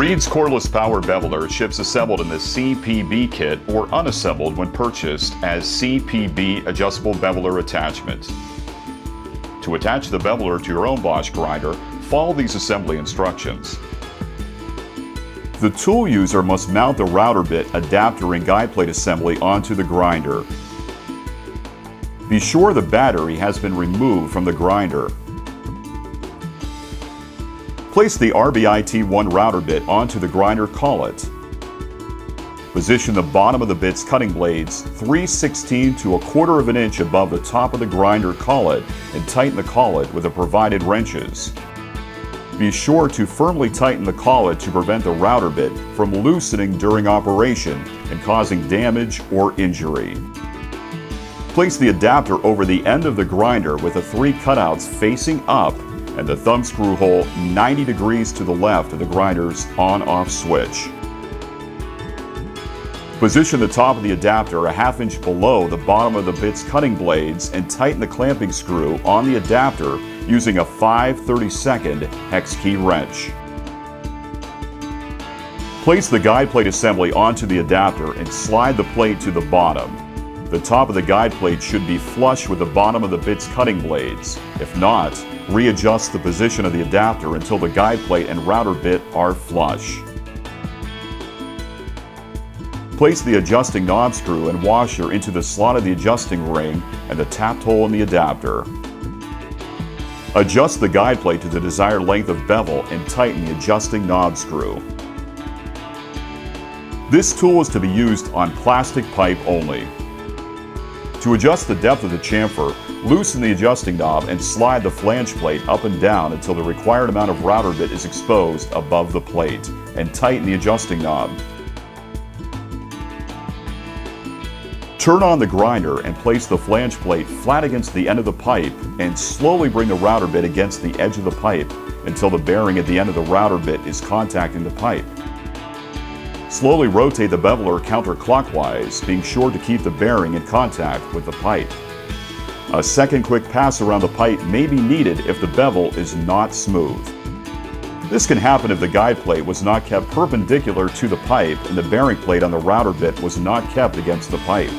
Reed's cordless power beveler ships assembled in the CPB kit or unassembled when purchased as CPB adjustable beveler attachment. To attach the beveler to your own Bosch grinder, follow these assembly instructions. The tool user must mount the router bit, adapter, and guide plate assembly onto the grinder. Be sure the battery has been removed from the grinder. Place the RBIT1 router bit onto the grinder collet. Position the bottom of the bit's cutting blades 3/16 to 1/4 of an inch above the top of the grinder collet and tighten the collet with the provided wrenches. Be sure to firmly tighten the collet to prevent the router bit from loosening during operation and causing damage or injury. Place the adapter over the end of the grinder with the 3 cutouts facing up and the thumb screw hole 90 degrees to the left of the grinder's on-off switch. Position the top of the adapter a 1/2 inch below the bottom of the bit's cutting blades and tighten the clamping screw on the adapter using a 5/32 hex key wrench. Place the guide plate assembly onto the adapter and slide the plate to the bottom. The top of the guide plate should be flush with the bottom of the bit's cutting blades. If not, readjust the position of the adapter until the guide plate and router bit are flush. Place the adjusting knob screw and washer into the slot of the adjusting ring and the tapped hole in the adapter. Adjust the guide plate to the desired length of bevel and tighten the adjusting knob screw. This tool is to be used on plastic pipe only. To adjust the depth of the chamfer, loosen the adjusting knob and slide the flange plate up and down until the required amount of router bit is exposed above the plate, and tighten the adjusting knob. Turn on the grinder and place the flange plate flat against the end of the pipe and slowly bring the router bit against the edge of the pipe until the bearing at the end of the router bit is contacting the pipe. Slowly rotate the beveler counterclockwise, being sure to keep the bearing in contact with the pipe. A second quick pass around the pipe may be needed if the bevel is not smooth. This can happen if the guide plate was not kept perpendicular to the pipe and the bearing plate on the router bit was not kept against the pipe.